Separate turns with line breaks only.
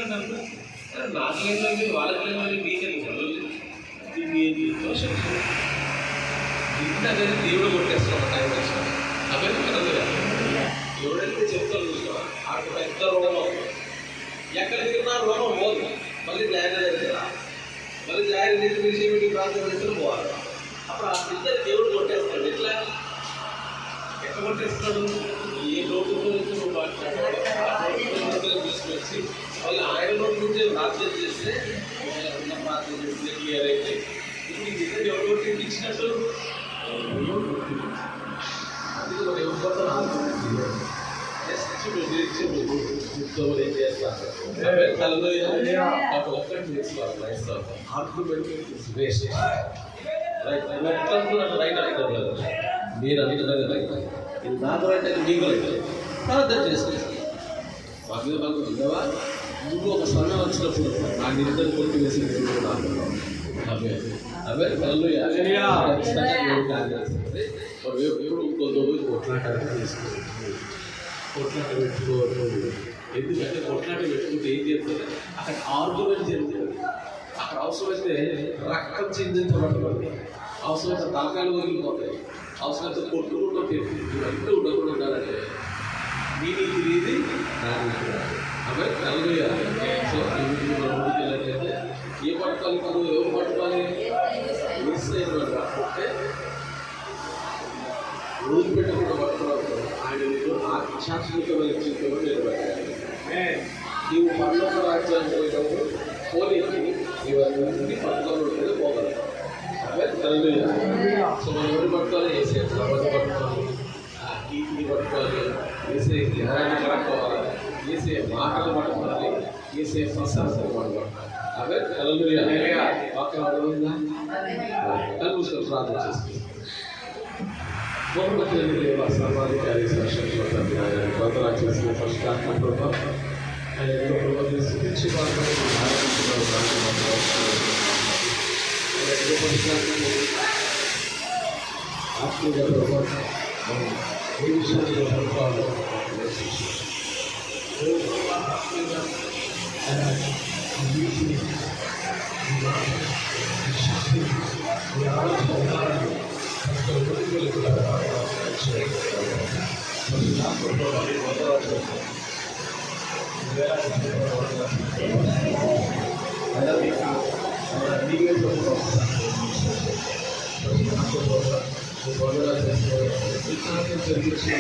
తీసుకుంటాను నాకు లేదు వాళ్ళకి లేదు మీకెళ్ళి దీన్ని దోషం ఇంత అనేది దేవుడు కొట్టేస్తాం టైం వేస్తాం అవన్నీ కదదు ఎవడైతే చెప్తారు చూసుకోవాలి అక్కడ పెద్ద రోగం ఎక్కడ తిరిగినా రోగం పోదు మళ్ళీ జాయిన్ అవుతారా మళ్ళీ జాయిన్ చేసి విషయం ప్రాంతం చేసిన పోవాలి అప్పుడు ఆ ఇద్దరు దేవుడు కొట్టేస్తాడు ఎట్లా ఎట్లా కొట్టేస్తున్నాడు ఏ లోటుతో నువ్వు మాట్లాడాలి తీసుకొచ్చి వాళ్ళు ఆయన నోటి నుంచే ప్రార్థన చేస్తే ఉన్న ప్రార్థన చేస్తే క్లియర్ అయితే ఇప్పుడు ఈ ఇద్దరు ఎవరు కొట్టి ఇచ్చినట్టు అది కూడా ఎవరితో ఏం చేస్తారు ఒక్కటి తీసుకోవాలి ఆర్గ్యుమెంట్ వేస్ట్ రైట్ రైట్ అనుకోలేదు మీరు అనుకున్నది రైట్ ఇది నాకు రైట్ అయితే నీకు రైట్ ప్రార్థన చేసుకుంటాను మాకు ఉండవా ఇంకో ఒక సమయం వచ్చినప్పుడు నా నిద్ర కొట్టి వేసి అవే అవే కళ్ళు ఎప్పుడు కొంత రోజు కొట్లాటానికి తీసుకుంటుంది కొట్లాట పెట్టుకోవద్దు ఎందుకంటే కొట్లాట పెట్టుకుంటే ఏం చేస్తుంది అక్కడ ఆర్గ్యుమెంట్ జరుగుతుంది అక్కడ అవసరమైతే రక్తం చిందించబడుతుంది అవసరమైతే తలకాయలు వదిలిపోతాయి అవసరమైతే కొట్టుకుంటూ ఇవన్నీ ఉండకుండా ఉండాలంటే నీ నీకు ఇది నా నీకు అవి నలుగురు సో ముందుకెళ్ళట్లయితే ఏ పట్టుకోవాలి ఇప్పుడు ఎవరు పట్టుకోవాలి మిస్ అయినవాడు పట్టుకుంటే రోజు పెట్టకుండా పట్టుకోవడం ఆయన నీకు ఆధ్యాత్మికమైన జీవితంలో నిలబెట్టాలి నీవు పర్లోక రాజ్యానికి పోయినప్పుడు పోనీకి ఇవన్నీ పట్టుకోవడం పోగలరు అవే నలుగురు సో మనం ఎవరు పట్టుకోవాలి వేసే ఎవరిని పట్టుకోవాలి నీటిని పట్టుకోవాలి వేసే జ్ఞానాన్ని పట్టుకోవాలి వేసే మాటలు పట్టుకోవాలి వేసే సంస్థలు పట్టుకోవాలి అవే హల్లెలూయా వాక్యం అర్థమైందా కళ్ళు మూసుకొని ప్రార్థన చేసుకుంటాం బహుమతులని దేవ సర్వాధికారి వందనాలు చేసిన పరిష్కారం ప్రభావం ఆయన స్థితించి ఆత్మీయ ప్రభావం ఏ విషయాన్ని పడుకోవాలి జరిగించి